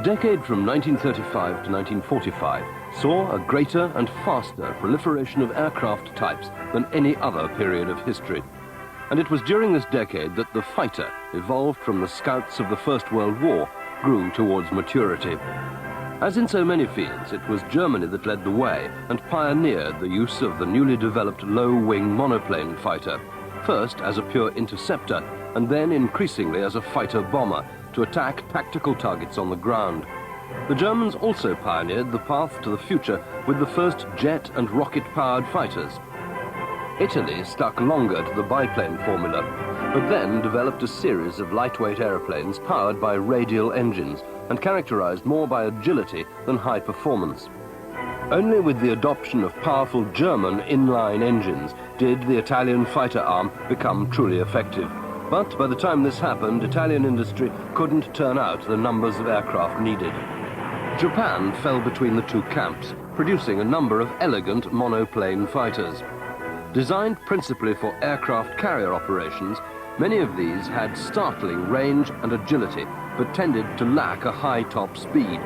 decade from 1935 to 1945 saw a greater and faster proliferation of aircraft types than any other period of history. And it was during this decade that the fighter, evolved from the scouts of the First World War, grew towards maturity. As in so many fields, it was Germany that led the way and pioneered the use of the newly developed low-wing monoplane fighter, first as a pure interceptor and then increasingly as a fighter-bomber to attack tactical targets on the ground. The Germans also pioneered the path to the future with the first jet and rocket-powered fighters. Italy stuck longer to the biplane formula, but then developed a series of lightweight aeroplanes powered by radial engines and characterized more by agility than high performance. Only with the adoption of powerful German inline engines did the Italian fighter arm become truly effective. But by the time this happened, Italian industry couldn't turn out the numbers of aircraft needed. Japan fell between the two camps, producing a number of elegant monoplane fighters. Designed principally for aircraft carrier operations, many of these had startling range and agility, but tended to lack a high top speed.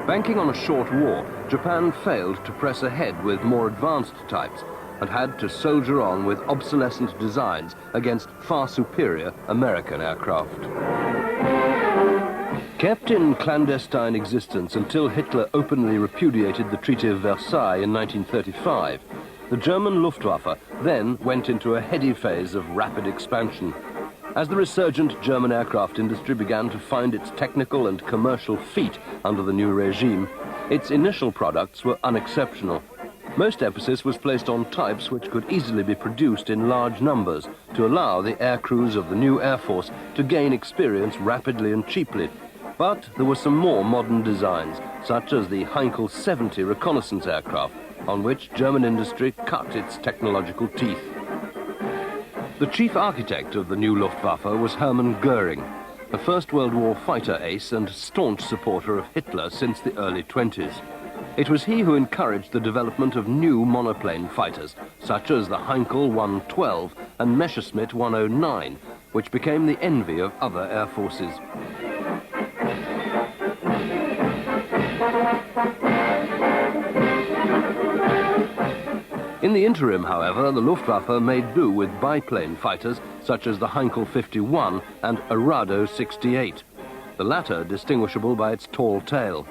Banking on a short war, Japan failed to press ahead with more advanced types and had to soldier on with obsolescent designs against far superior American aircraft. Kept in clandestine existence until Hitler openly repudiated the Treaty of Versailles in 1935, the German Luftwaffe then went into a heady phase of rapid expansion. As the resurgent German aircraft industry began to find its technical and commercial feet under the new regime, its initial products were unexceptional. Most emphasis was placed on types which could easily be produced in large numbers to allow the air crews of the new Air Force to gain experience rapidly and cheaply. But there were some more modern designs, such as the Heinkel 70 reconnaissance aircraft, on which German industry cut its technological teeth. The chief architect of the new Luftwaffe was Hermann Göring, a First World War fighter ace and staunch supporter of Hitler since the early 20s. It was he who encouraged the development of new monoplane fighters, such as the Heinkel 112 and Messerschmitt 109, which became the envy of other air forces. In the interim, however, the Luftwaffe made do with biplane fighters such as the Heinkel 51 and Arado 68, the latter distinguishable by its tall tail.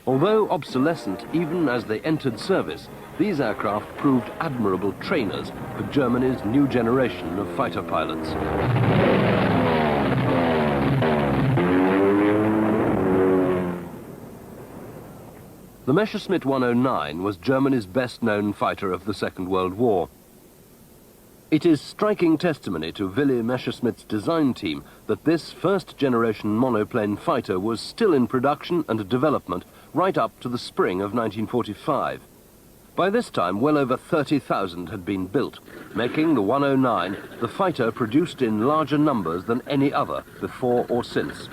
Although obsolescent even as they entered service, these aircraft proved admirable trainers for Germany's new generation of fighter pilots. The Messerschmitt 109 was Germany's best-known fighter of the Second World War. It is striking testimony to Willy Messerschmitt's design team that this first-generation monoplane fighter was still in production and development right up to the spring of 1945. By this time, well over 30,000 had been built, making the 109 the fighter produced in larger numbers than any other before or since.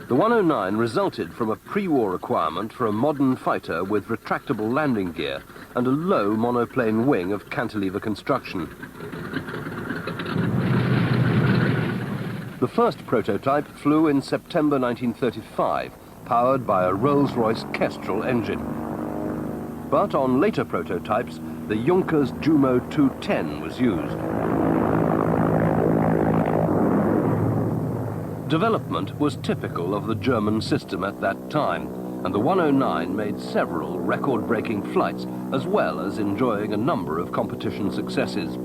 The 109 resulted from a pre-war requirement for a modern fighter with retractable landing gear and a low monoplane wing of cantilever construction. The first prototype flew in September 1935, powered by a Rolls-Royce Kestrel engine. But on later prototypes, the Junkers Jumo 210 was used. Development was typical of the German system at that time, and the 109 made several record-breaking flights, as well as enjoying a number of competition successes.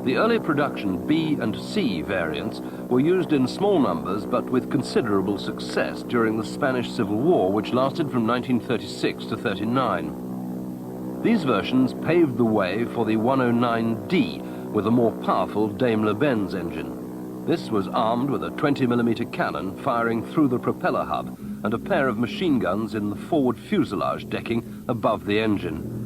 The early production B and C variants were used in small numbers but with considerable success during the Spanish Civil War, which lasted from 1936 to 39. These versions paved the way for the 109D with a more powerful Daimler-Benz engine. This was armed with a 20mm cannon firing through the propeller hub and a pair of machine guns in the forward fuselage decking above the engine.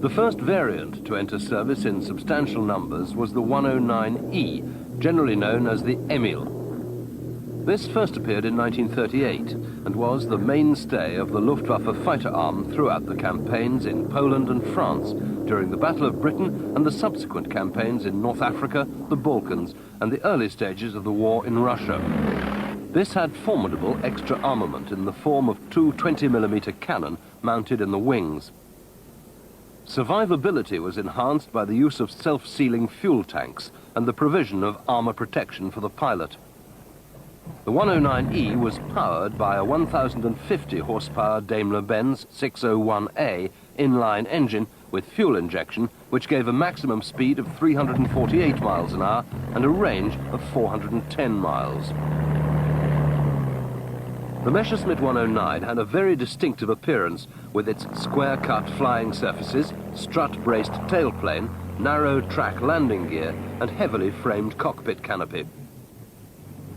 The first variant to enter service in substantial numbers was the 109E, generally known as the Emil. This first appeared in 1938 and was the mainstay of the Luftwaffe fighter arm throughout the campaigns in Poland and France, during the Battle of Britain and the subsequent campaigns in North Africa, the Balkans, and the early stages of the war in Russia. This had formidable extra armament in the form of two 20mm cannon mounted in the wings. Survivability was enhanced by the use of self-sealing fuel tanks and the provision of armor protection for the pilot. The 109E was powered by a 1,050 horsepower Daimler-Benz 601A inline engine with fuel injection, which gave a maximum speed of 348 miles an hour and a range of 410 miles. The Messerschmitt 109 had a very distinctive appearance with its square-cut flying surfaces, strut-braced tailplane, narrow track landing gear and heavily framed cockpit canopy.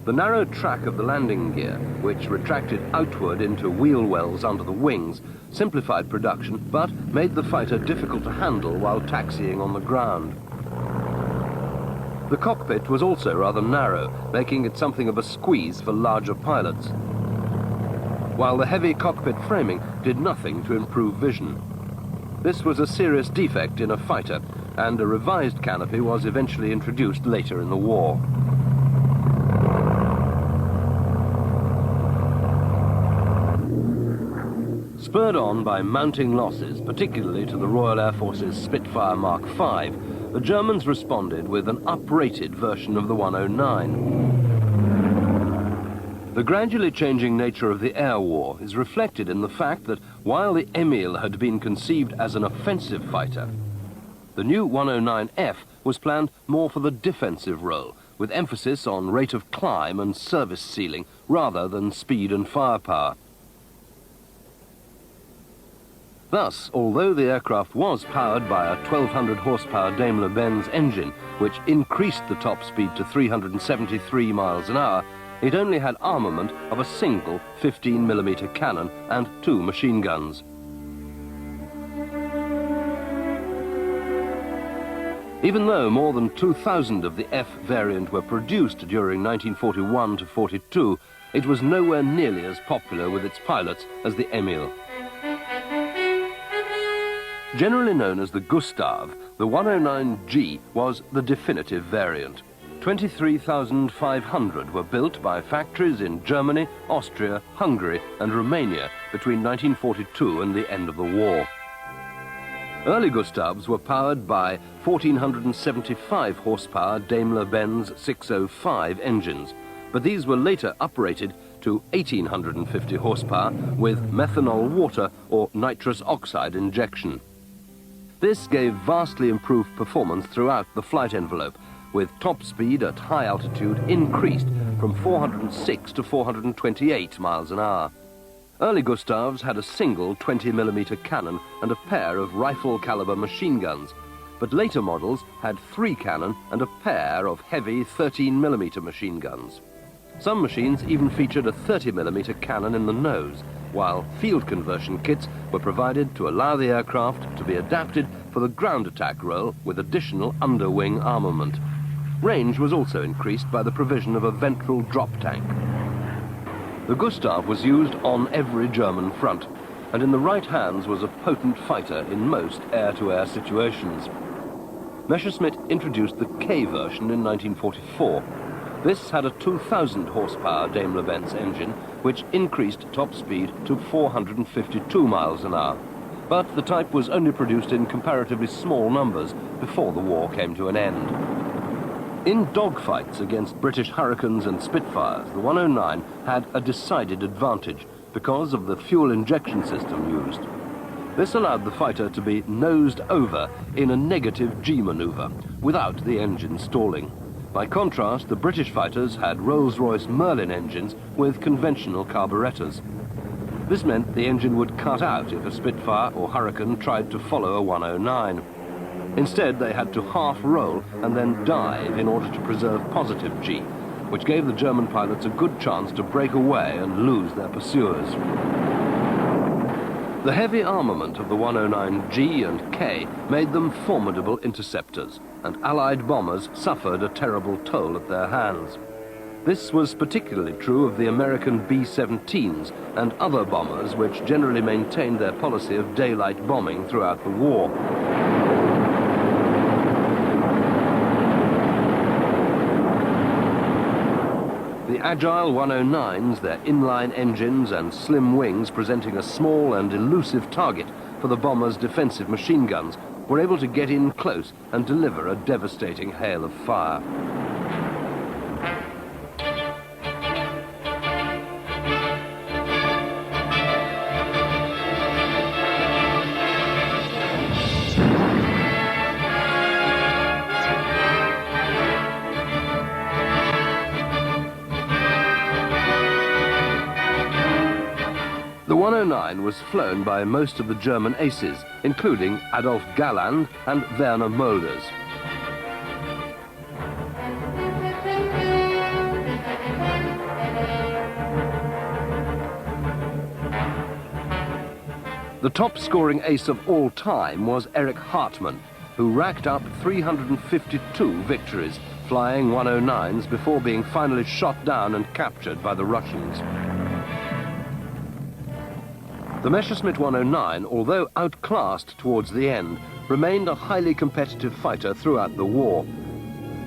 The narrow track of the landing gear, which retracted outward into wheel wells under the wings, simplified production but made the fighter difficult to handle while taxiing on the ground. The cockpit was also rather narrow, making it something of a squeeze for larger pilots, while the heavy cockpit framing did nothing to improve vision. This was a serious defect in a fighter, and a revised canopy was eventually introduced later in the war. Spurred on by mounting losses, particularly to the Royal Air Force's Spitfire Mark V, the Germans responded with an uprated version of the 109. The gradually changing nature of the air war is reflected in the fact that while the Emil had been conceived as an offensive fighter, the new 109F was planned more for the defensive role, with emphasis on rate of climb and service ceiling rather than speed and firepower. Thus, although the aircraft was powered by a 1,200 horsepower Daimler-Benz engine, which increased the top speed to 373 miles an hour, it only had armament of a single 15mm cannon and 2 machine guns. Even though more than 2,000 of the F variant were produced during 1941 to 42, it was nowhere nearly as popular with its pilots as the Emil. Generally known as the Gustav, the 109G was the definitive variant. 23,500 were built by factories in Germany, Austria, Hungary and Romania between 1942 and the end of the war. Early Gustavs were powered by 1,475 horsepower Daimler-Benz 605 engines, but these were later uprated to 1,850 horsepower with methanol water or nitrous oxide injection. This gave vastly improved performance throughout the flight envelope, with top speed at high altitude increased from 406 to 428 miles an hour. Early Gustavs had a single 20mm cannon and a pair of rifle-caliber machine guns, but later models had 3 cannon and a pair of heavy 13mm machine guns. Some machines even featured a 30mm cannon in the nose, while field conversion kits were provided to allow the aircraft to be adapted for the ground attack role with additional underwing armament. Range was also increased by the provision of a ventral drop tank. The Gustav was used on every German front, and in the right hands was a potent fighter in most air-to-air situations. Messerschmitt introduced the K version in 1944. This had a 2,000 horsepower Daimler-Benz engine, which increased top speed to 452 miles an hour. But the type was only produced in comparatively small numbers before the war came to an end. In dogfights against British Hurricanes and Spitfires, the 109 had a decided advantage because of the fuel injection system used. This allowed the fighter to be nosed over in a negative G maneuver without the engine stalling. By contrast, the British fighters had Rolls-Royce Merlin engines with conventional carburetors. This meant the engine would cut out if a Spitfire or Hurricane tried to follow a 109. Instead, they had to half roll and then dive in order to preserve positive G, which gave the German pilots a good chance to break away and lose their pursuers. The heavy armament of the 109G and K made them formidable interceptors, and Allied bombers suffered a terrible toll at their hands. This was particularly true of the American B-17s and other bombers which generally maintained their policy of daylight bombing throughout the war. The agile 109s, their inline engines and slim wings presenting a small and elusive target for the bombers' defensive machine guns, were able to get in close and deliver a devastating hail of fire. The 109 was flown by most of the German aces, including Adolf Galland and Werner Mölders. The top-scoring ace of all time was Erich Hartmann, who racked up 352 victories, flying 109s before being finally shot down and captured by the Russians. The Messerschmitt 109, although outclassed towards the end, remained a highly competitive fighter throughout the war.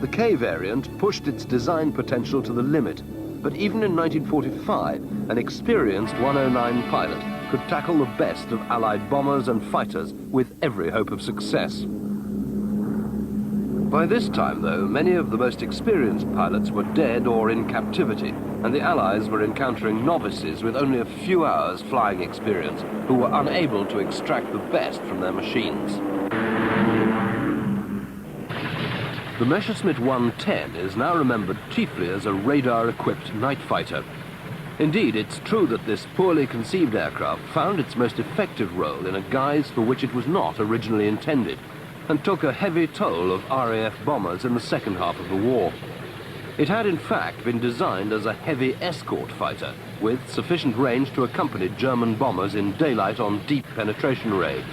The K variant pushed its design potential to the limit, but even in 1945, an experienced 109 pilot could tackle the best of Allied bombers and fighters with every hope of success. By this time, though, many of the most experienced pilots were dead or in captivity, and the Allies were encountering novices with only a few hours flying experience who were unable to extract the best from their machines. The Messerschmitt 110 is now remembered chiefly as a radar-equipped night fighter. Indeed, it's true that this poorly conceived aircraft found its most effective role in a guise for which it was not originally intended, and took a heavy toll of RAF bombers in the second half of the war. It had in fact been designed as a heavy escort fighter, with sufficient range to accompany German bombers in daylight on deep penetration raids.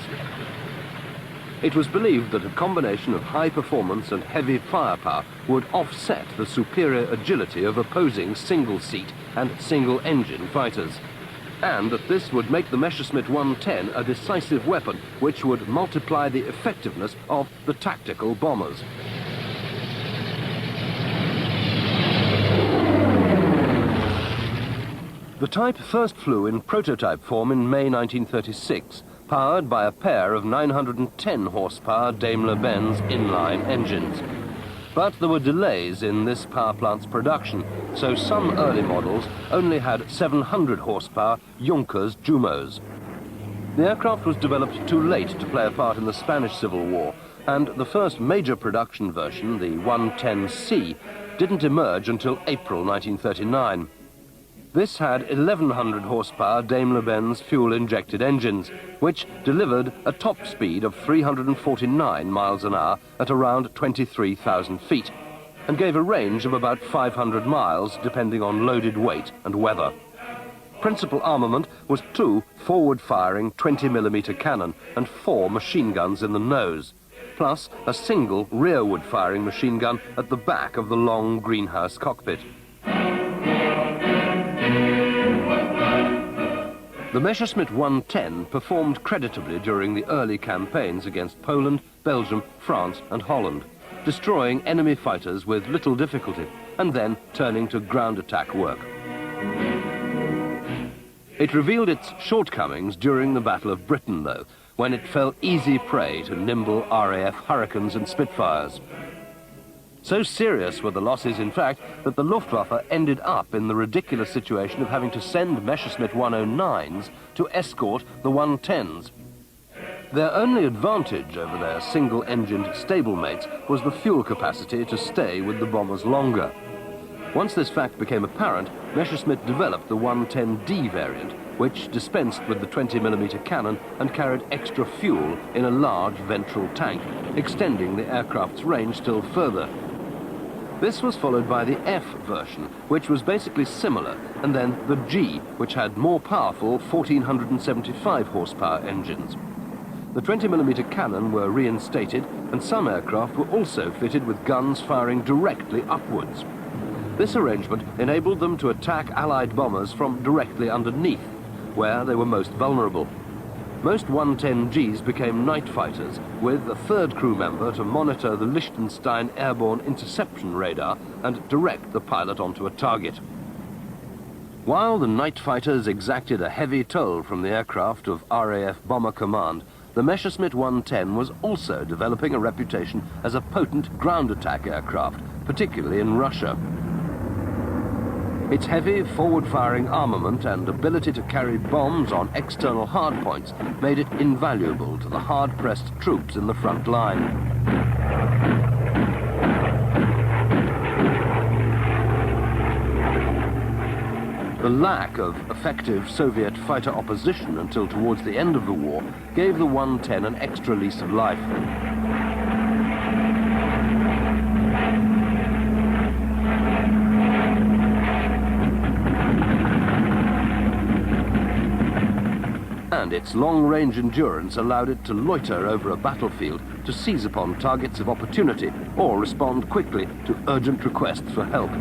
It was believed that a combination of high performance and heavy firepower would offset the superior agility of opposing single-seat and single-engine fighters, and that this would make the Messerschmitt 110 a decisive weapon which would multiply the effectiveness of the tactical bombers. The type first flew in prototype form in May 1936, powered by a pair of 910 horsepower Daimler-Benz inline engines. But there were delays in this power plant's production, so some early models only had 700 horsepower Junkers Jumos. The aircraft was developed too late to play a part in the Spanish Civil War, and the first major production version, the 110C, didn't emerge until April 1939. This had 1,100 horsepower Daimler-Benz fuel-injected engines, which delivered a top speed of 349 miles an hour at around 23,000 feet, and gave a range of about 500 miles depending on loaded weight and weather. Principal armament was 2 forward-firing 20mm cannon and 4 machine guns in the nose, plus a single rearward-firing machine gun at the back of the long greenhouse cockpit. The Messerschmitt 110 performed creditably during the early campaigns against Poland, Belgium, France and Holland, destroying enemy fighters with little difficulty and then turning to ground attack work. It revealed its shortcomings during the Battle of Britain, though, when it fell easy prey to nimble RAF Hurricanes and Spitfires. So serious were the losses, in fact, that the Luftwaffe ended up in the ridiculous situation of having to send Messerschmitt 109s to escort the 110s. Their only advantage over their single-engined stablemates was the fuel capacity to stay with the bombers longer. Once this fact became apparent, Messerschmitt developed the 110D variant, which dispensed with the 20mm cannon and carried extra fuel in a large ventral tank, extending the aircraft's range still further. This was followed by the F version, which was basically similar, and then the G, which had more powerful 1,475 horsepower engines. The 20mm cannon were reinstated, and some aircraft were also fitted with guns firing directly upwards. This arrangement enabled them to attack Allied bombers from directly underneath, where they were most vulnerable. Most 110Gs became night fighters, with a third crew member to monitor the Liechtenstein airborne interception radar and direct the pilot onto a target. While the night fighters exacted a heavy toll from the aircraft of RAF Bomber Command, the Messerschmitt 110 was also developing a reputation as a potent ground attack aircraft, particularly in Russia. Its heavy, forward-firing armament and ability to carry bombs on external hardpoints made it invaluable to the hard-pressed troops in the front line. The lack of effective Soviet fighter opposition until towards the end of the war gave the 110 an extra lease of life. And its long-range endurance allowed it to loiter over a battlefield to seize upon targets of opportunity or respond quickly to urgent requests for help.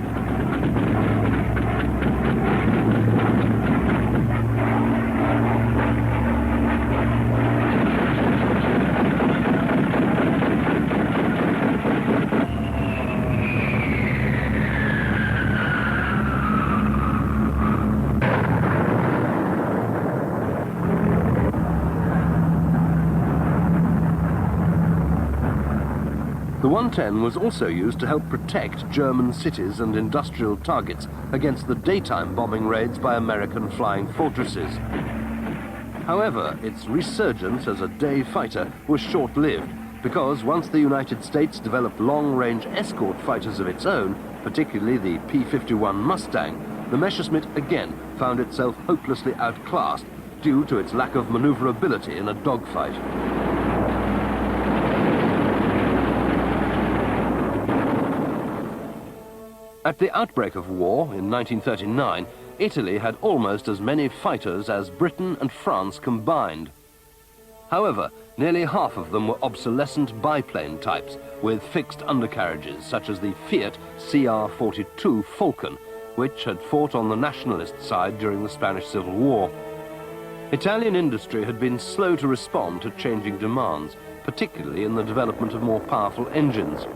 The 110 was also used to help protect German cities and industrial targets against the daytime bombing raids by American flying fortresses. However, its resurgence as a day fighter was short-lived, because once the United States developed long-range escort fighters of its own, particularly the P-51 Mustang, the Messerschmitt again found itself hopelessly outclassed due to its lack of maneuverability in a dogfight. At the outbreak of war in 1939, Italy had almost as many fighters as Britain and France combined. However, nearly half of them were obsolescent biplane types with fixed undercarriages, such as the Fiat CR-42 Falcon, which had fought on the nationalist side during the Spanish Civil War. Italian industry had been slow to respond to changing demands, particularly in the development of more powerful engines.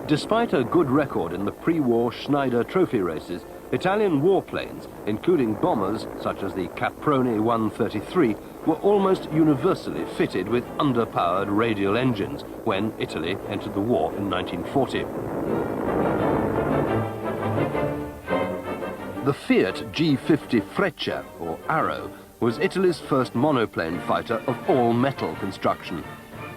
Despite a good record in the pre-war Schneider trophy races, Italian warplanes, including bombers such as the Caproni 133, were almost universally fitted with underpowered radial engines when Italy entered the war in 1940. The Fiat G50 Freccia, or Arrow, was Italy's first monoplane fighter of all-metal construction.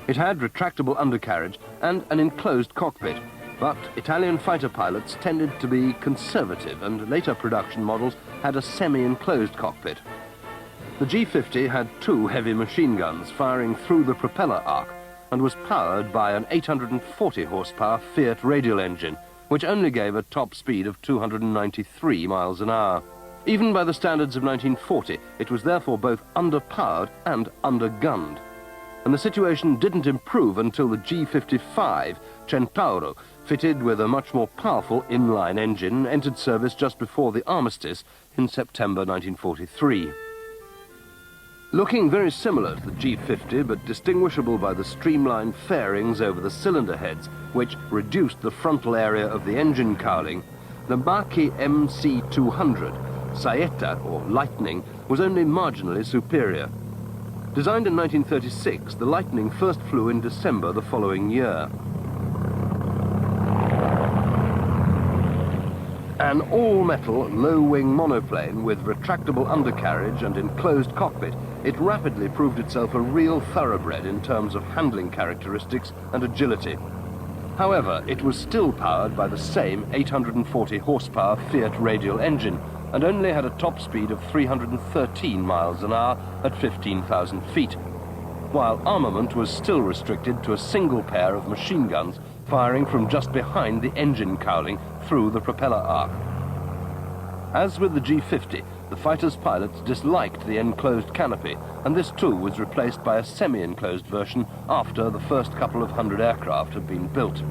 It had retractable undercarriage and an enclosed cockpit, but Italian fighter pilots tended to be conservative, and later production models had a semi-enclosed cockpit. The G50 had two heavy machine guns firing through the propeller arc and was powered by an 840 horsepower Fiat radial engine, which only gave a top speed of 293 miles an hour. Even by the standards of 1940, it was therefore both underpowered and undergunned. And the situation didn't improve until the G55 Centauro, fitted with a much more powerful inline engine, entered service just before the armistice in September 1943. Looking very similar to the G50, but distinguishable by the streamlined fairings over the cylinder heads, which reduced the frontal area of the engine cowling, the Macchi MC200, Saetta, or Lightning, was only marginally superior. Designed in 1936, the Lightning first flew in December the following year. An all-metal, low-wing monoplane with retractable undercarriage and enclosed cockpit, it rapidly proved itself a real thoroughbred in terms of handling characteristics and agility. However, it was still powered by the same 840 horsepower Fiat radial engine and only had a top speed of 313 miles an hour at 15,000 feet, while armament was still restricted to a single pair of machine guns firing from just behind the engine cowling through the propeller arc. As with the G50, the fighter's pilots disliked the enclosed canopy, and this too was replaced by a semi-enclosed version after the first couple of hundred aircraft had been built.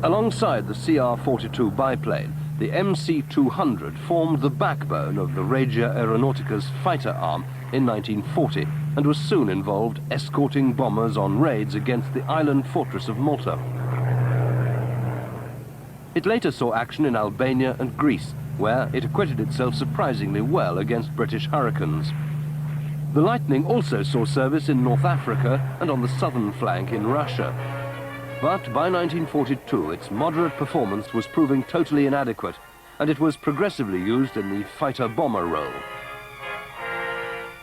Alongside the CR-42 biplane, the MC-200 formed the backbone of the Regia Aeronautica's fighter arm in 1940 and was soon involved escorting bombers on raids against the island fortress of Malta. It later saw action in Albania and Greece, where it acquitted itself surprisingly well against British hurricanes. The Lightning also saw service in North Africa and on the southern flank in Russia. But by 1942, its moderate performance was proving totally inadequate, and it was progressively used in the fighter-bomber role.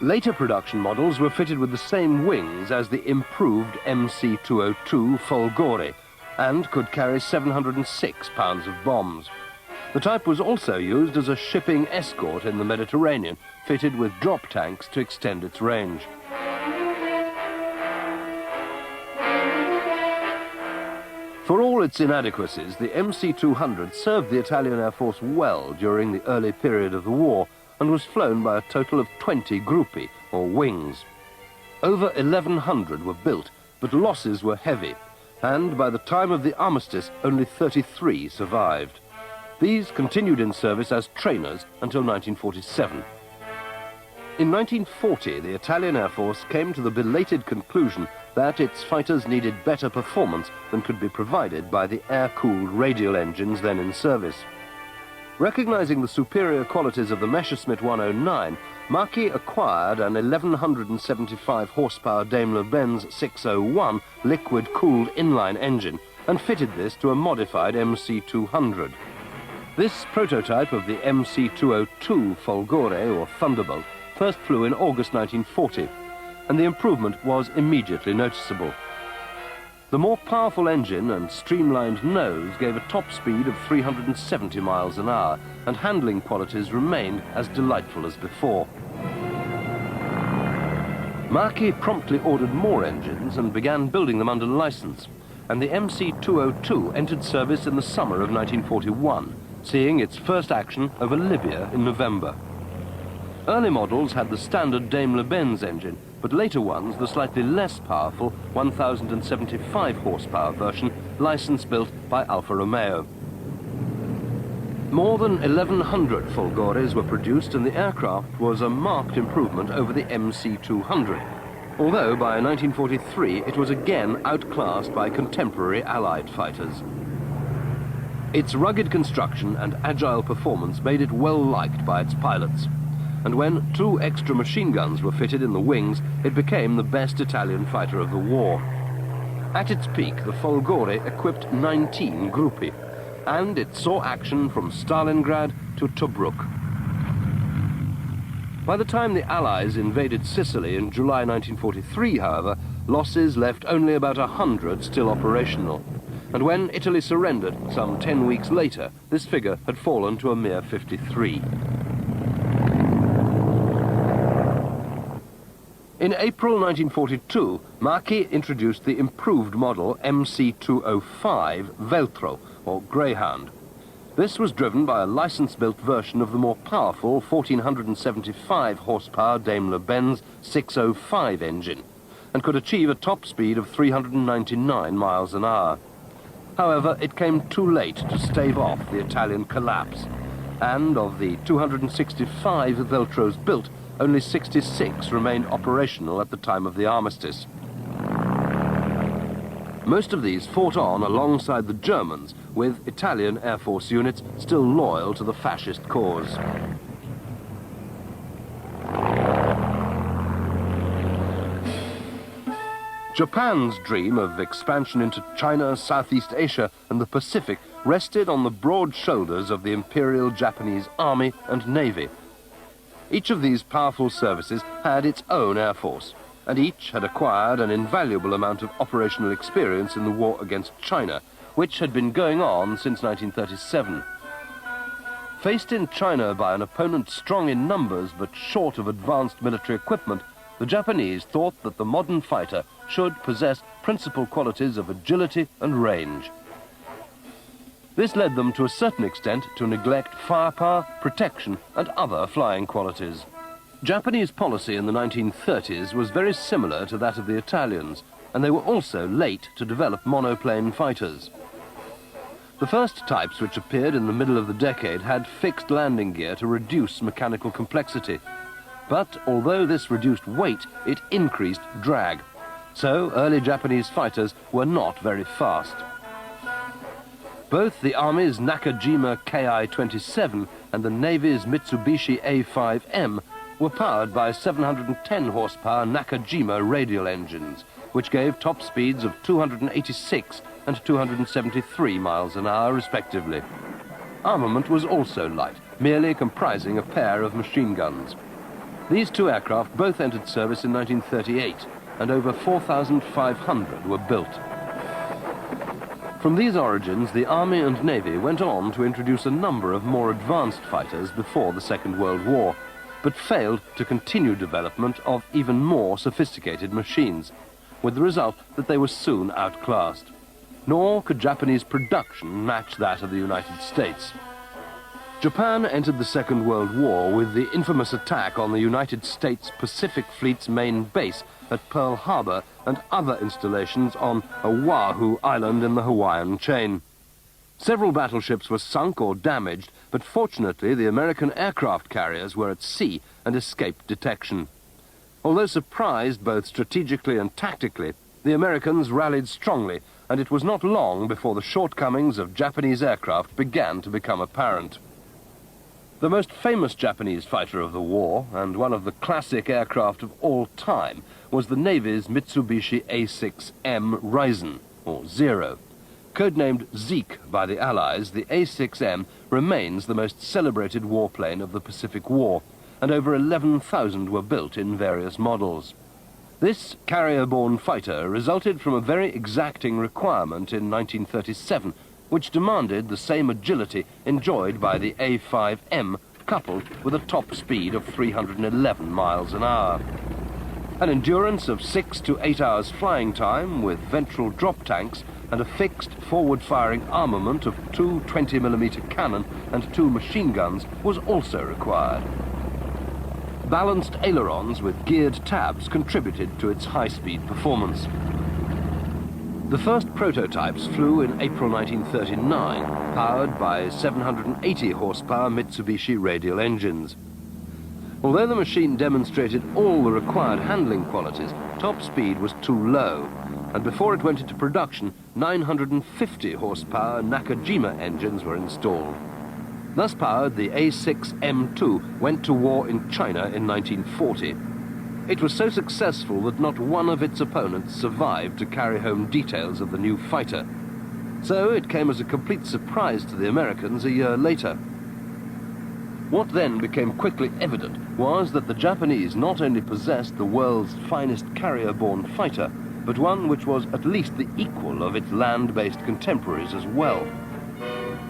Later production models were fitted with the same wings as the improved MC-202 Folgore, and could carry 706 pounds of bombs. The type was also used as a shipping escort in the Mediterranean, fitted with drop tanks to extend its range. For all its inadequacies, the MC-200 served the Italian Air Force well during the early period of the war and was flown by a total of 20 gruppi, or wings. Over 1,100 were built, but losses were heavy, and by the time of the armistice, only 33 survived. These continued in service as trainers until 1947. In 1940, the Italian Air Force came to the belated conclusion that its fighters needed better performance than could be provided by the air-cooled radial engines then in service. Recognizing the superior qualities of the Messerschmitt 109, Macchi acquired an 1,175 horsepower Daimler-Benz 601 liquid-cooled inline engine and fitted this to a modified MC-200. This prototype of the MC-202 Folgore, or Thunderbolt, first flew in August 1940, and the improvement was immediately noticeable. The more powerful engine and streamlined nose gave a top speed of 370 miles an hour, and handling qualities remained as delightful as before. Macchi promptly ordered more engines and began building them under license, and the MC-202 entered service in the summer of 1941, seeing its first action over Libya in November. Early models had the standard Daimler-Benz engine, but later ones the slightly less powerful 1,075 horsepower version, license-built by Alfa Romeo. More than 1,100 Folgores were produced, and the aircraft was a marked improvement over the MC-200, although by 1943 it was again outclassed by contemporary Allied fighters. Its rugged construction and agile performance made it well liked by its pilots, and when 2 extra machine guns were fitted in the wings, it became the best Italian fighter of the war. At its peak, the Folgore equipped 19 gruppi, and it saw action from Stalingrad to Tobruk. By the time the Allies invaded Sicily in July 1943, however, losses left only about 100 still operational. And when Italy surrendered some 10 weeks later, this figure had fallen to a mere 53. In April 1942, Macchi introduced the improved model MC-205 Veltro, or Greyhound. This was driven by a license-built version of the more powerful 1,475 horsepower Daimler-Benz 605 engine, and could achieve a top speed of 399 miles an hour. However, it came too late to stave off the Italian collapse, and of the 265 Veltros built, only 66 remained operational at the time of the armistice. Most of these fought on alongside the Germans, with Italian Air Force units still loyal to the fascist cause. Japan's dream of expansion into China, Southeast Asia, and the Pacific rested on the broad shoulders of the Imperial Japanese Army and Navy. Each of these powerful services had its own air force, and each had acquired an invaluable amount of operational experience in the war against China, which had been going on since 1937. Faced in China by an opponent strong in numbers but short of advanced military equipment, the Japanese thought that the modern fighter should possess principal qualities of agility and range. This led them to a certain extent to neglect firepower, protection, and other flying qualities. Japanese policy in the 1930s was very similar to that of the Italians, and they were also late to develop monoplane fighters. The first types which appeared in the middle of the decade had fixed landing gear to reduce mechanical complexity. But although this reduced weight, it increased drag. So early Japanese fighters were not very fast. Both the Army's Nakajima Ki-27 and the Navy's Mitsubishi A6M were powered by 710 horsepower Nakajima radial engines, which gave top speeds of 286 and 273 miles an hour respectively. Armament was also light, merely comprising a pair of machine guns. These two aircraft both entered service in 1938, and over 4,500 were built. From these origins, the Army and Navy went on to introduce a number of more advanced fighters before the Second World War, but failed to continue development of even more sophisticated machines, with the result that they were soon outclassed. Nor could Japanese production match that of the United States. Japan entered the Second World War with the infamous attack on the United States Pacific Fleet's main base at Pearl Harbor and other installations on Oahu Island in the Hawaiian chain. Several battleships were sunk or damaged, but fortunately the American aircraft carriers were at sea and escaped detection. Although surprised both strategically and tactically, the Americans rallied strongly, and it was not long before the shortcomings of Japanese aircraft began to become apparent. The most famous Japanese fighter of the war, and one of the classic aircraft of all time, was the Navy's Mitsubishi A6M Zero. Codenamed Zeke by the Allies, the A6M remains the most celebrated warplane of the Pacific War, and over 11,000 were built in various models. This carrier-borne fighter resulted from a very exacting requirement in 1937, which demanded the same agility enjoyed by the A5M, coupled with a top speed of 311 miles an hour. An endurance of 6 to 8 hours flying time with ventral drop tanks and a fixed forward-firing armament of 2 20mm cannon and 2 machine guns was also required. Balanced ailerons with geared tabs contributed to its high-speed performance. The first prototypes flew in April 1939, powered by 780 horsepower Mitsubishi radial engines. Although the machine demonstrated all the required handling qualities, top speed was too low, and before it went into production, 950 horsepower Nakajima engines were installed. Thus powered, the A6M went to war in China in 1940. It was so successful that not one of its opponents survived to carry home details of the new fighter. So it came as a complete surprise to the Americans a year later. What then became quickly evident was that the Japanese not only possessed the world's finest carrier-borne fighter, but one which was at least the equal of its land-based contemporaries as well.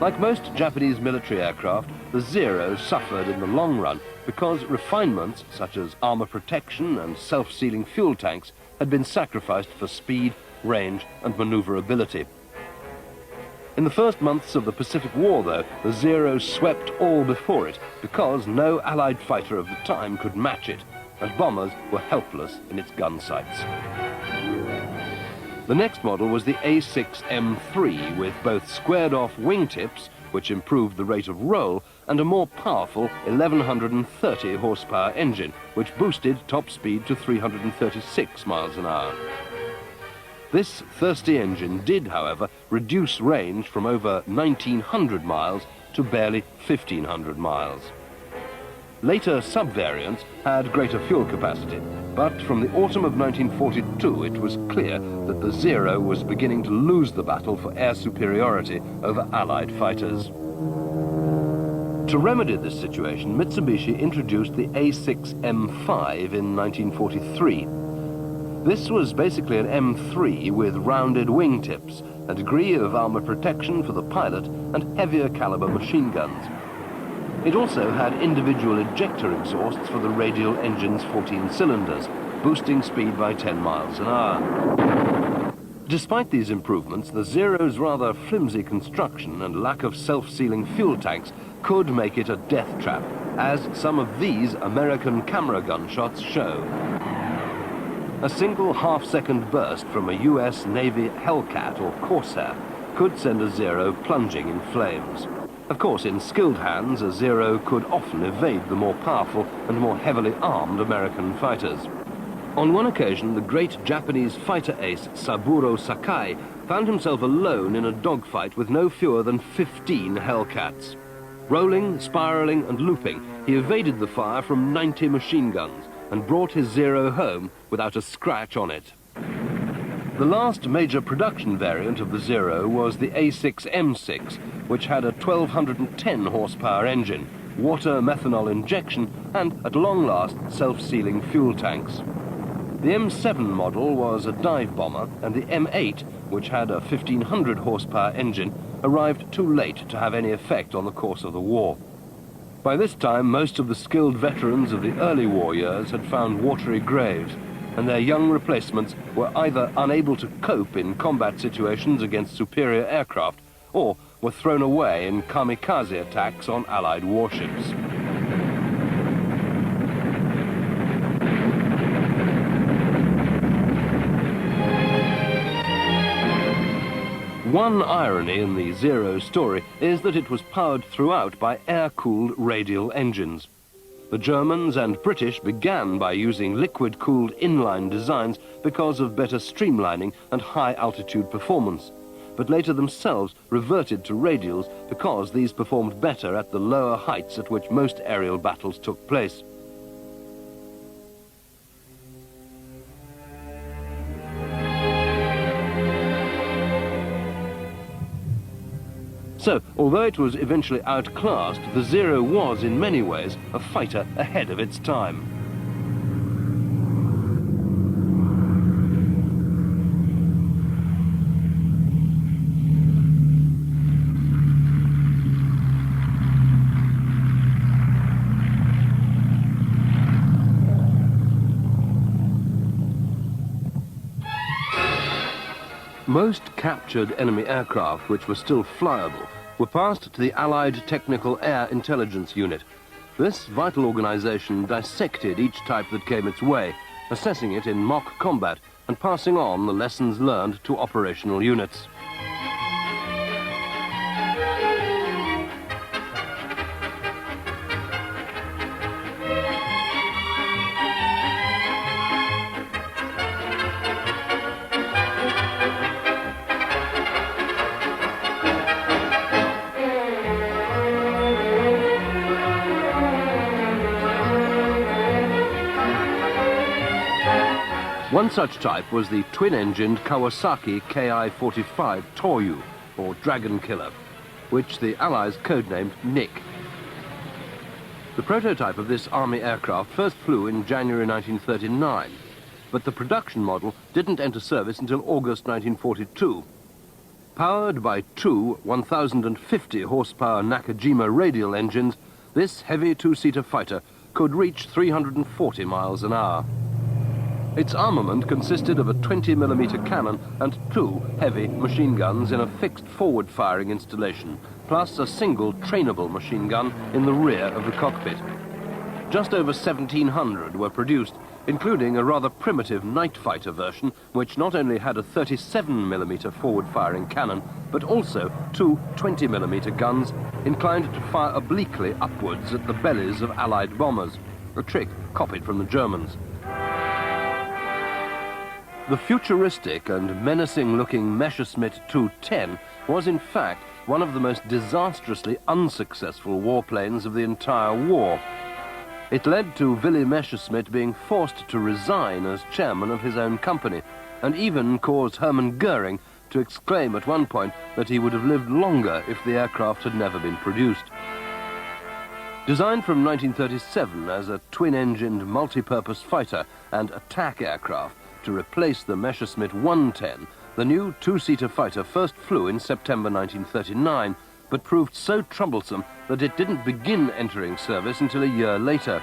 Like most Japanese military aircraft, the Zero suffered in the long run because refinements such as armor protection and self-sealing fuel tanks had been sacrificed for speed, range and maneuverability. In the first months of the Pacific War, though, the Zero swept all before it because no Allied fighter of the time could match it, and bombers were helpless in its gun sights. The next model was the A6M with both squared-off wingtips, which improved the rate of roll, and a more powerful 1130 horsepower engine, which boosted top speed to 336 miles an hour. This thirsty engine did, however, reduce range from over 1,900 miles to barely 1,500 miles. Later subvariants had greater fuel capacity, but from the autumn of 1942 it was clear that the Zero was beginning to lose the battle for air superiority over Allied fighters. To remedy this situation, Mitsubishi introduced the A6M in 1943. This was basically an M3 with rounded wingtips, a degree of armor protection for the pilot, and heavier caliber machine guns. It also had individual ejector exhausts for the radial engine's 14 cylinders, boosting speed by 10 miles an hour. Despite these improvements, the Zero's rather flimsy construction and lack of self-sealing fuel tanks could make it a death trap, as some of these American camera gunshots show. A single half-second burst from a US Navy Hellcat or Corsair could send a Zero plunging in flames. Of course, in skilled hands, a Zero could often evade the more powerful and more heavily armed American fighters. On one occasion, the great Japanese fighter ace Saburo Sakai found himself alone in a dogfight with no fewer than 15 Hellcats. Rolling, spiraling and looping, he evaded the fire from 90 machine guns and brought his Zero home without a scratch on it. The last major production variant of the Zero was the A6M6, which had a 1210 horsepower engine, water methanol injection and, at long last, self-sealing fuel tanks. The M7 model was a dive bomber, and the M8, which had a 1500 horsepower engine, arrived too late to have any effect on the course of the war. By this time, most of the skilled veterans of the early war years had found watery graves, and their young replacements were either unable to cope in combat situations against superior aircraft, or were thrown away in kamikaze attacks on Allied warships. One irony in the Zero story is that it was powered throughout by air-cooled radial engines. The Germans and British began by using liquid-cooled inline designs because of better streamlining and high-altitude performance, but later themselves reverted to radials because these performed better at the lower heights at which most aerial battles took place. So, although it was eventually outclassed, the Zero was, in many ways, a fighter ahead of its time. Most captured enemy aircraft, which were still flyable, were passed to the Allied Technical Air Intelligence Unit. This vital organization dissected each type that came its way, assessing it in mock combat and passing on the lessons learned to operational units. One such type was the twin-engined Kawasaki Ki-45 Toyu, or Dragon Killer, which the Allies codenamed Nick. The prototype of this army aircraft first flew in January 1939, but the production model didn't enter service until August 1942. Powered by two 1,050 horsepower Nakajima radial engines, this heavy two-seater fighter could reach 340 miles an hour. Its armament consisted of a 20mm cannon and two heavy machine guns in a fixed forward-firing installation, plus a single trainable machine gun in the rear of the cockpit. Just over 1,700 were produced, including a rather primitive night fighter version, which not only had a 37mm forward-firing cannon, but also two 20mm guns inclined to fire obliquely upwards at the bellies of Allied bombers, a trick copied from the Germans. The futuristic and menacing-looking Messerschmitt 210 was in fact one of the most disastrously unsuccessful warplanes of the entire war. It led to Willy Messerschmitt being forced to resign as chairman of his own company, and even caused Hermann Goering to exclaim at one point that he would have lived longer if the aircraft had never been produced. Designed from 1937 as a twin-engined multi-purpose fighter and attack aircraft, to replace the Messerschmitt 110, the new two-seater fighter first flew in September 1939, but proved so troublesome that it didn't begin entering service until a year later.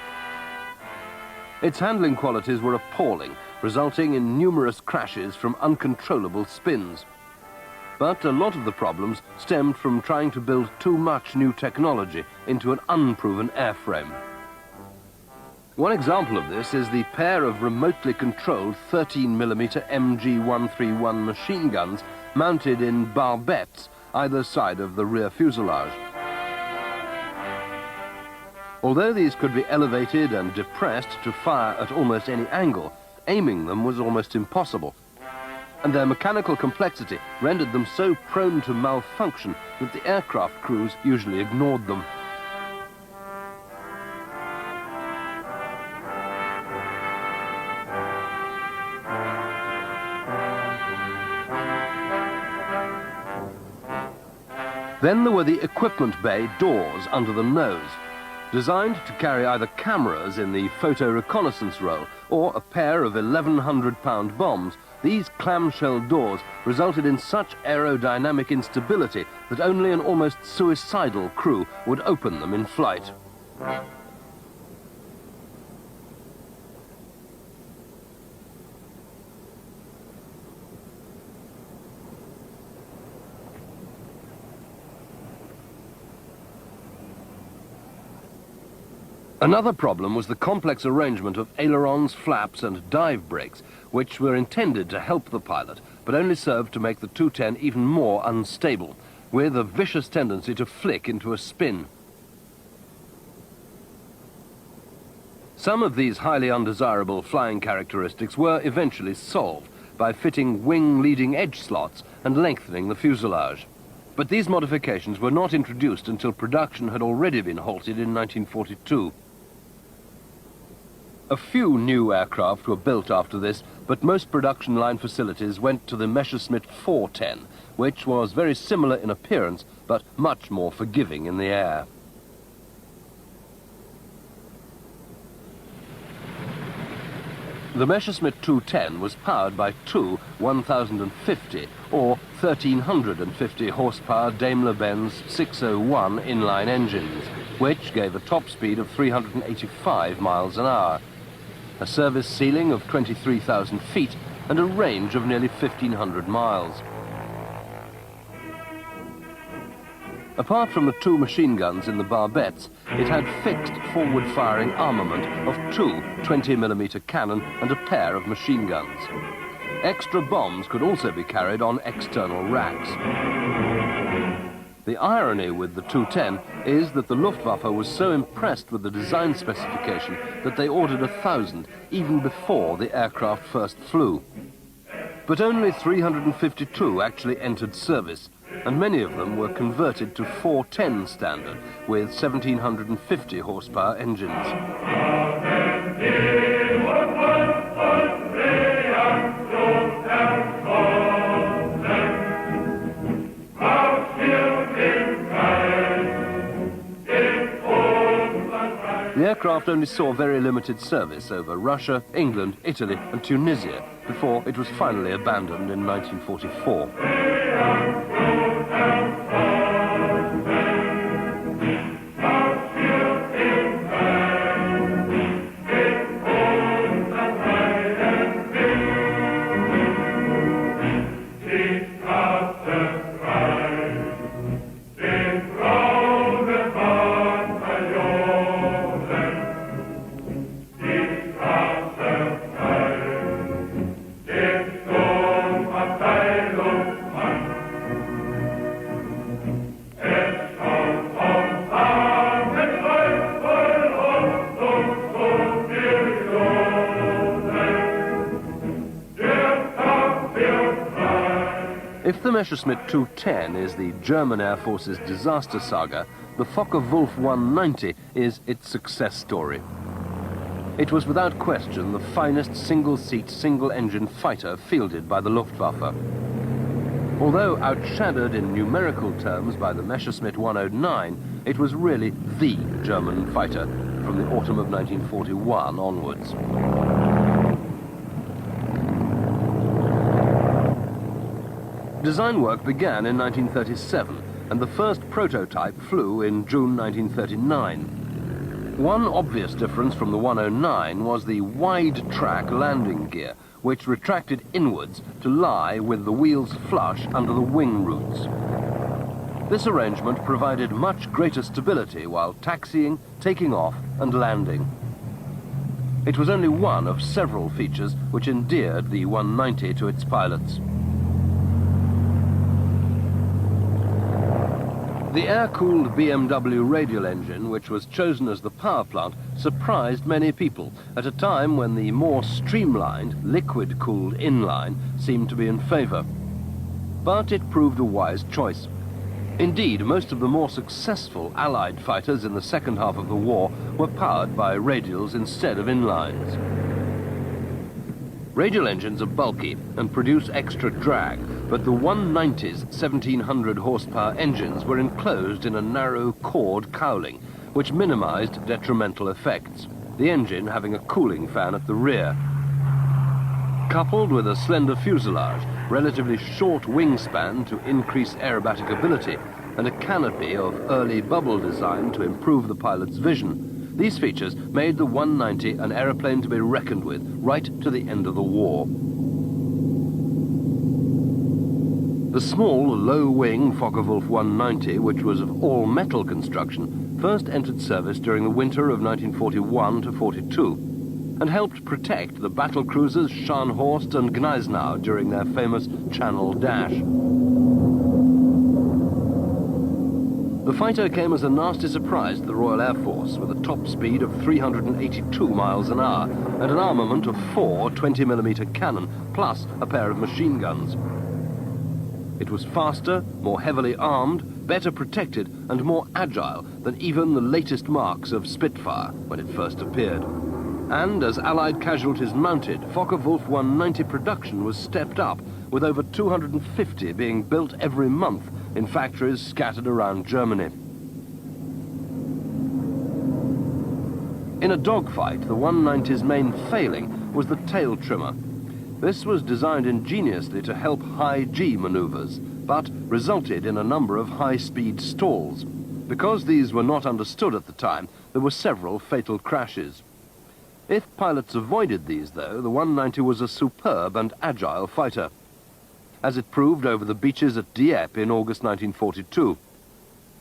Its handling qualities were appalling, resulting in numerous crashes from uncontrollable spins. But a lot of the problems stemmed from trying to build too much new technology into an unproven airframe. One example of this is the pair of remotely controlled 13mm MG-131 machine guns mounted in barbettes either side of the rear fuselage. Although these could be elevated and depressed to fire at almost any angle, aiming them was almost impossible. And their mechanical complexity rendered them so prone to malfunction that the aircraft crews usually ignored them. Then there were the equipment bay doors under the nose, designed to carry either cameras in the photo reconnaissance role or a pair of 1,100-pound bombs. These clamshell doors resulted in such aerodynamic instability that only an almost suicidal crew would open them in flight. Another problem was the complex arrangement of ailerons, flaps and dive brakes, which were intended to help the pilot, but only served to make the 210 even more unstable, with a vicious tendency to flick into a spin. Some of these highly undesirable flying characteristics were eventually solved by fitting wing leading edge slots and lengthening the fuselage. But these modifications were not introduced until production had already been halted in 1942. A few new aircraft were built after this, but most production line facilities went to the Messerschmitt 410, which was very similar in appearance, but much more forgiving in the air. The Messerschmitt 210 was powered by two 1,050 or 1,350 horsepower Daimler-Benz 601 inline engines, which gave a top speed of 385 miles an hour, a service ceiling of 23,000 feet and a range of nearly 1,500 miles. Apart from the two machine guns in the barbettes, it had fixed forward-firing armament of two 20mm cannon and a pair of machine guns. Extra bombs could also be carried on external racks. The irony with the 210 is that the Luftwaffe was so impressed with the design specification that they ordered 1,000 even before the aircraft first flew. But only 352 actually entered service, and many of them were converted to 410 standard with 1,750 horsepower engines. The aircraft only saw very limited service over Russia, England, Italy and Tunisia before it was finally abandoned in 1944. If the Messerschmitt 210 is the German Air Force's disaster saga, the Focke-Wulf 190 is its success story. It was without question the finest single-seat, single-engine fighter fielded by the Luftwaffe. Although outshadowed in numerical terms by the Messerschmitt 109, it was really the German fighter from the autumn of 1941 onwards. Design work began in 1937, and the first prototype flew in June 1939. One obvious difference from the 109 was the wide-track landing gear, which retracted inwards to lie with the wheels flush under the wing roots. This arrangement provided much greater stability while taxiing, taking off and landing. It was only one of several features which endeared the 190 to its pilots. The air-cooled BMW radial engine, which was chosen as the power plant, surprised many people at a time when the more streamlined, liquid-cooled inline seemed to be in favour. But it proved a wise choice. Indeed, most of the more successful Allied fighters in the second half of the war were powered by radials instead of inlines. Radial engines are bulky and produce extra drag, but the 190's 1700 horsepower engines were enclosed in a narrow cord cowling, which minimized detrimental effects, the engine having a cooling fan at the rear. Coupled with a slender fuselage, relatively short wingspan to increase aerobatic ability, and a canopy of early bubble design to improve the pilot's vision, these features made the 190 an aeroplane to be reckoned with right to the end of the war. The small, low-wing Focke-Wulf 190, which was of all-metal construction, first entered service during the winter of 1941 to 42, and helped protect the battle cruisers Scharnhorst and Gneisenau during their famous Channel dash. The fighter came as a nasty surprise to the Royal Air Force, with a top speed of 382 miles an hour and an armament of 4 20mm cannon, plus a pair of machine guns. It was faster, more heavily armed, better protected and more agile than even the latest marks of Spitfire when it first appeared. And as Allied casualties mounted, Focke-Wulf 190 production was stepped up, with over 250 being built every month in factories scattered around Germany. In a dogfight, the 190's main failing was the tail trimmer. This was designed ingeniously to help high G maneuvers, but resulted in a number of high-speed stalls. Because these were not understood at the time, there were several fatal crashes. If pilots avoided these, though, the 190 was a superb and agile fighter, as it proved over the beaches at Dieppe in August 1942.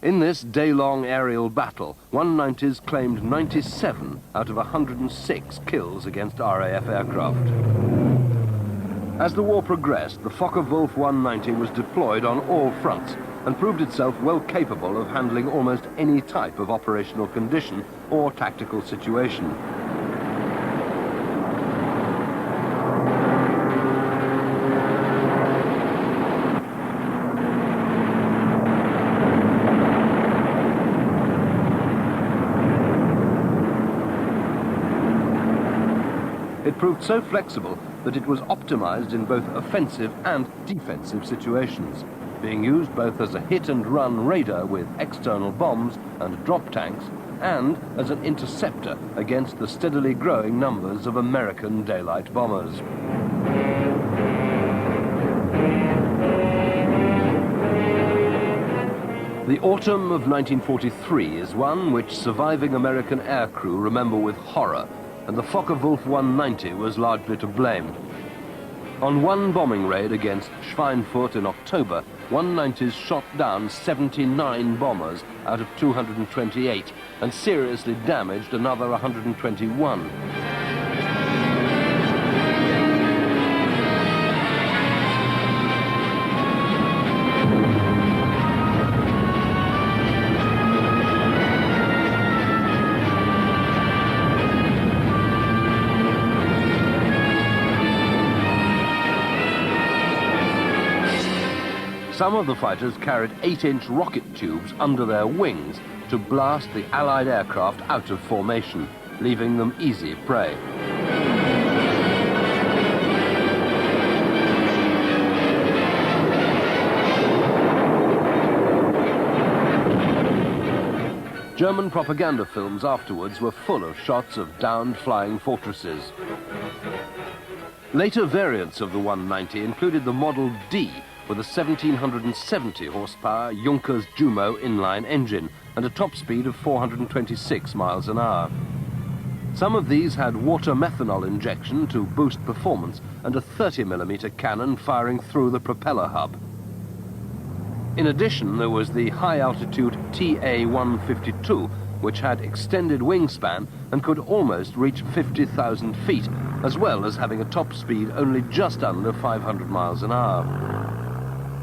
In this day-long aerial battle, 190s claimed 97 out of 106 kills against RAF aircraft. As the war progressed, the Focke-Wulf 190 was deployed on all fronts and proved itself well capable of handling almost any type of operational condition or tactical situation. It proved so flexible that it was optimized in both offensive and defensive situations, being used both as a hit-and-run raider with external bombs and drop tanks, and as an interceptor against the steadily growing numbers of American daylight bombers. The autumn of 1943 is one which surviving American aircrew remember with horror, and the Focke-Wulf 190 was largely to blame. On one bombing raid against Schweinfurt in October, 190s shot down 79 bombers out of 228 and seriously damaged another 121. Some of the fighters carried 8-inch rocket tubes under their wings to blast the Allied aircraft out of formation, leaving them easy prey. German propaganda films afterwards were full of shots of downed flying fortresses. Later variants of the 190 included the Model D, with a 1770 horsepower Junkers Jumo inline engine and a top speed of 426 miles an hour. Some of these had water methanol injection to boost performance and a 30mm cannon firing through the propeller hub. In addition, there was the high-altitude TA-152, which had extended wingspan and could almost reach 50,000 feet, as well as having a top speed only just under 500 miles an hour.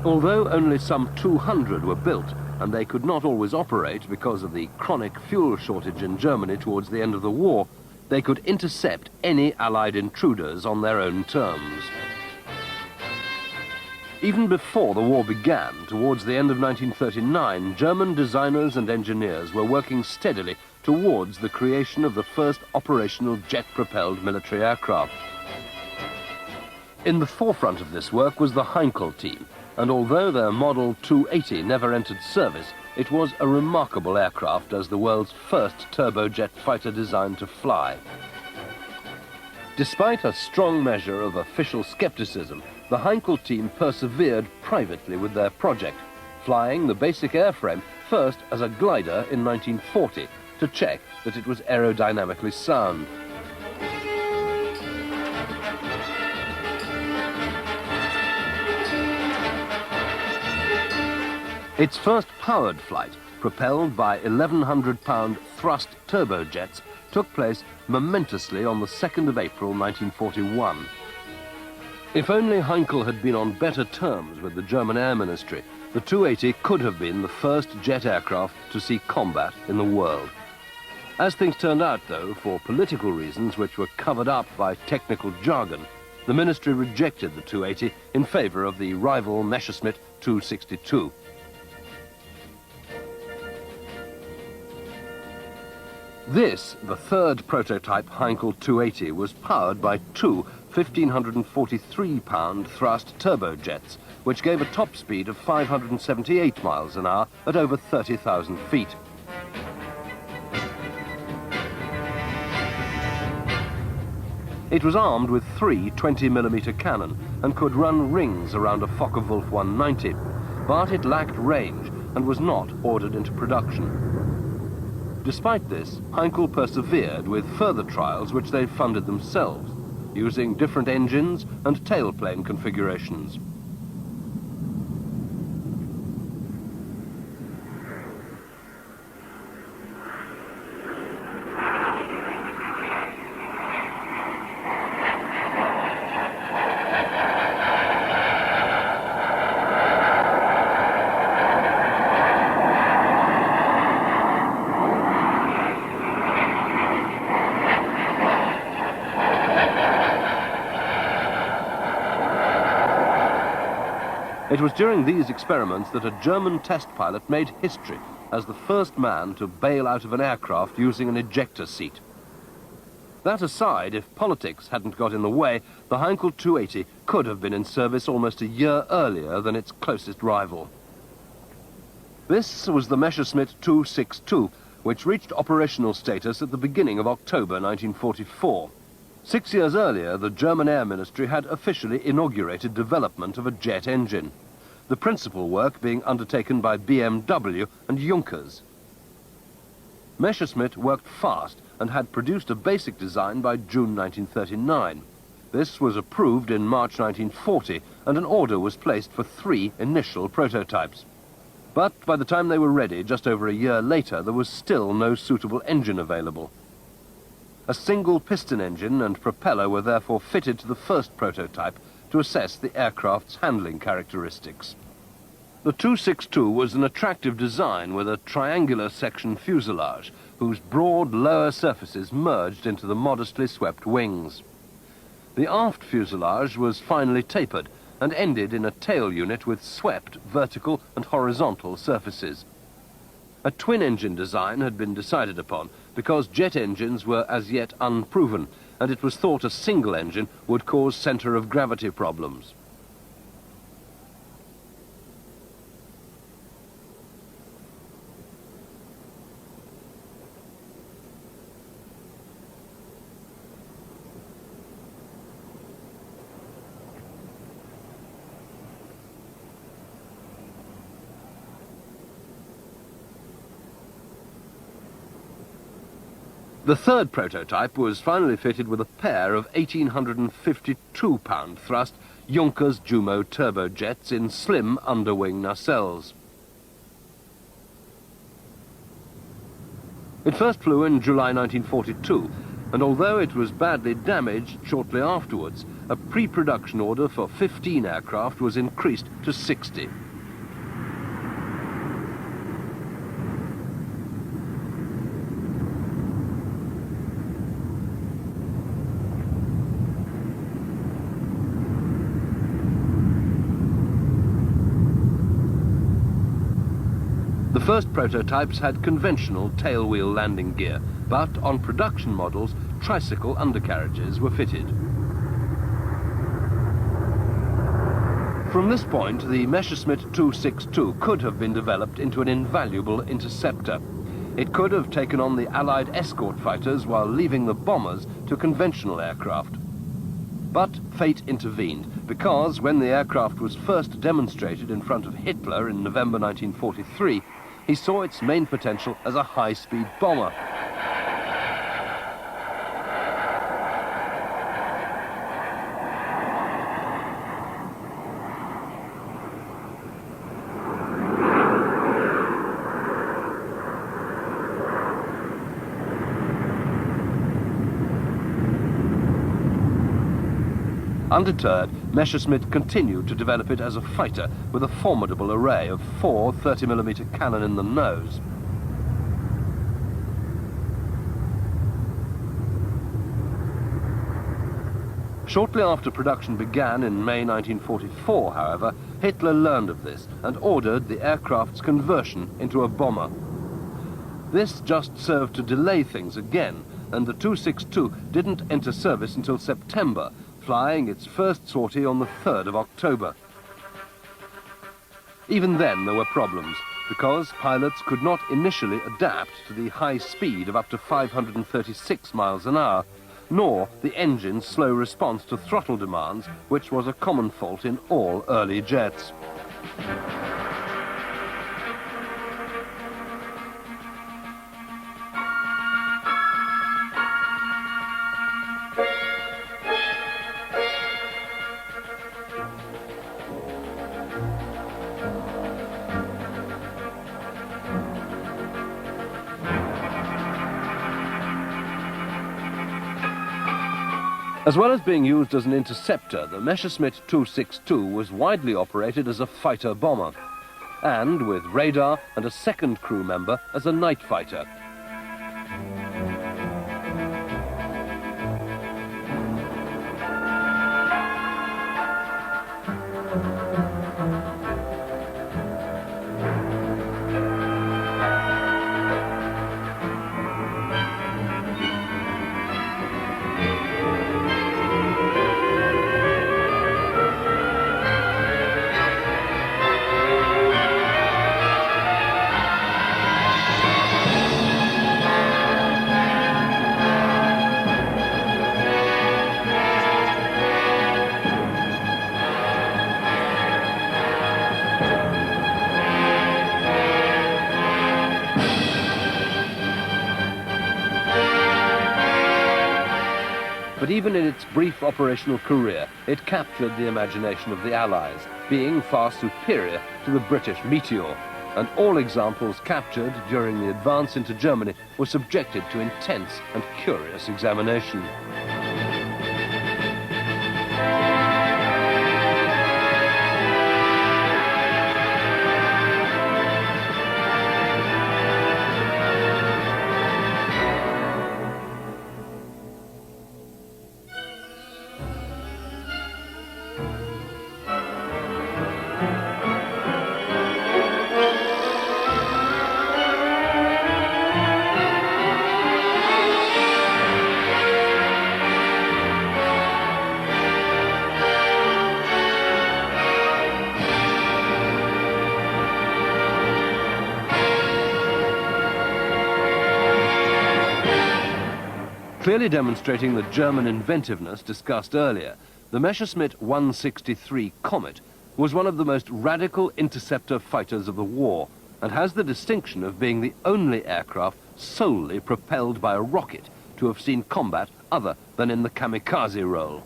Although only some 200 were built, and they could not always operate because of the chronic fuel shortage in Germany towards the end of the war, they could intercept any Allied intruders on their own terms. Even before the war began, towards the end of 1939, German designers and engineers were working steadily towards the creation of the first operational jet-propelled military aircraft. In the forefront of this work was the Heinkel team, and although their Model 280 never entered service, it was a remarkable aircraft as the world's first turbojet fighter designed to fly. Despite a strong measure of official skepticism, the Heinkel team persevered privately with their project, flying the basic airframe first as a glider in 1940 to check that it was aerodynamically sound. Its first powered flight, propelled by 1,100-pound thrust turbojets, took place momentously on the 2nd of April 1941. If only Heinkel had been on better terms with the German Air Ministry, the 280 could have been the first jet aircraft to see combat in the world. As things turned out, though, for political reasons which were covered up by technical jargon, the ministry rejected the 280 in favor of the rival Messerschmitt 262. This, the third prototype Heinkel 280, was powered by two 1,543-pound thrust turbojets, which gave a top speed of 578 miles an hour at over 30,000 feet. It was armed with three 20mm cannon and could run rings around a Focke-Wulf 190, but it lacked range and was not ordered into production. Despite this, Heinkel persevered with further trials which they funded themselves, using different engines and tailplane configurations. It was during these experiments that a German test pilot made history as the first man to bail out of an aircraft using an ejector seat. That aside, if politics hadn't got in the way, the Heinkel 280 could have been in service almost a year earlier than its closest rival. This was the Messerschmitt 262, which reached operational status at the beginning of October 1944. 6 years earlier, the German Air Ministry had officially inaugurated development of a jet engine, the principal work being undertaken by BMW and Junkers. Messerschmitt worked fast and had produced a basic design by June 1939. This was approved in March 1940, and an order was placed for 3 initial prototypes. But by the time they were ready, just over a year later, there was still no suitable engine available. A single piston engine and propeller were therefore fitted to the first prototype to assess the aircraft's handling characteristics. The 262 was an attractive design with a triangular section fuselage, whose broad lower surfaces merged into the modestly swept wings. The aft fuselage was finely tapered and ended in a tail unit with swept vertical and horizontal surfaces. A twin-engine design had been decided upon because jet engines were as yet unproven, and it was thought a single engine would cause centre of gravity problems. The third prototype was finally fitted with a pair of 1,852-pound thrust Junkers Jumo turbojets in slim underwing nacelles. It first flew in July 1942, and although it was badly damaged shortly afterwards, a pre-production order for 15 aircraft was increased to 60. first prototypes had conventional tailwheel landing gear, but on production models, tricycle undercarriages were fitted. From this point, the Messerschmitt 262 could have been developed into an invaluable interceptor. It could have taken on the Allied escort fighters while leaving the bombers to conventional aircraft. But fate intervened, because when the aircraft was first demonstrated in front of Hitler in November 1943, he saw its main potential as a high-speed bomber. Undeterred, Messerschmitt continued to develop it as a fighter with a formidable array of 4 30mm cannon in the nose. Shortly after production began in May 1944, however, Hitler learned of this and ordered the aircraft's conversion into a bomber. This just served to delay things again, and the 262 didn't enter service until September, flying its first sortie on the 3rd of October. Even then there were problems, because pilots could not initially adapt to the high speed of up to 536 miles an hour, nor the engine's slow response to throttle demands, which was a common fault in all early jets. As well as being used as an interceptor, the Messerschmitt 262 was widely operated as a fighter bomber, and with radar and a second crew member as a night fighter. But even in its brief operational career, it captured the imagination of the Allies, being far superior to the British Meteor, and all examples captured during the advance into Germany were subjected to intense and curious examination. Clearly demonstrating the German inventiveness discussed earlier, the Messerschmitt 163 Comet was one of the most radical interceptor fighters of the war, and has the distinction of being the only aircraft solely propelled by a rocket to have seen combat other than in the kamikaze role.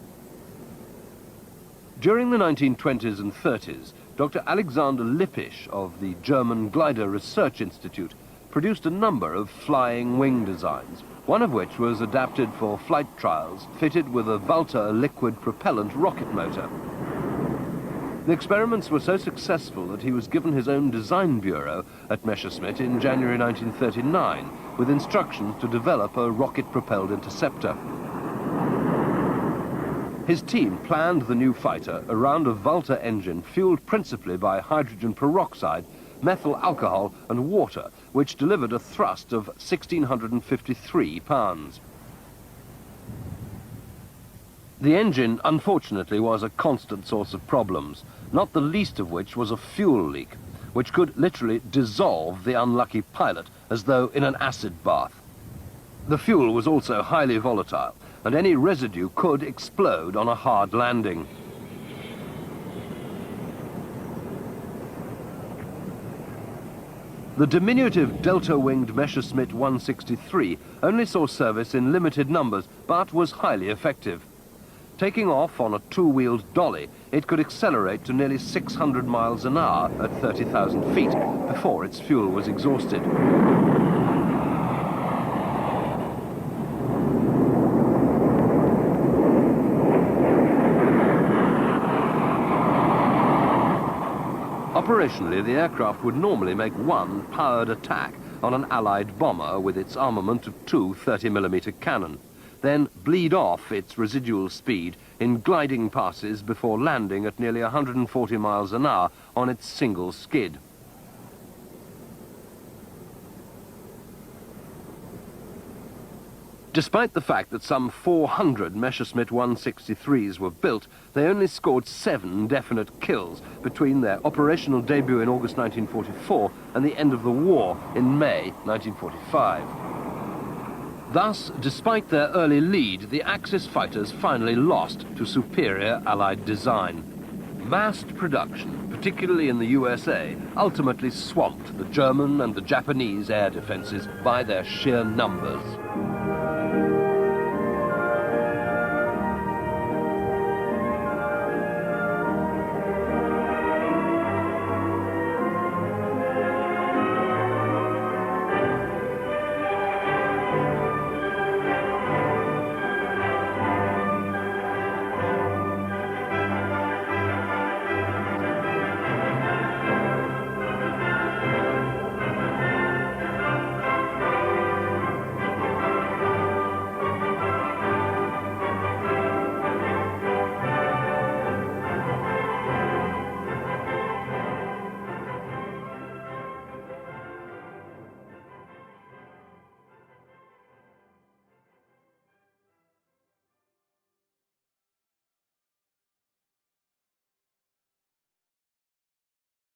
During the 1920s and 30s, Dr. Alexander Lippisch of the German Glider Research Institute produced a number of flying wing designs, one of which was adapted for flight trials fitted with a Walter liquid propellant rocket motor. The experiments were so successful that he was given his own design bureau at Messerschmitt in January 1939, with instructions to develop a rocket-propelled interceptor. His team planned the new fighter around a Walter engine fueled principally by hydrogen peroxide methyl alcohol and water, which delivered a thrust of 1,653 pounds. The engine, unfortunately, was a constant source of problems, not the least of which was a fuel leak, which could literally dissolve the unlucky pilot as though in an acid bath. The fuel was also highly volatile, and any residue could explode on a hard landing. The diminutive delta-winged Messerschmitt 163 only saw service in limited numbers, but was highly effective. Taking off on a two-wheeled dolly, it could accelerate to nearly 600 miles an hour at 30,000 feet before its fuel was exhausted. Operationally, the aircraft would normally make one powered attack on an Allied bomber with its armament of two 30mm cannon, then bleed off its residual speed in gliding passes before landing at nearly 140 miles an hour on its single skid. Despite the fact that some 400 Messerschmitt 163s were built, they only scored 7 definite kills between their operational debut in August 1944 and the end of the war in May 1945. Thus, despite their early lead, the Axis fighters finally lost to superior Allied design. Massed production, particularly in the USA, ultimately swamped the German and the Japanese air defenses by their sheer numbers.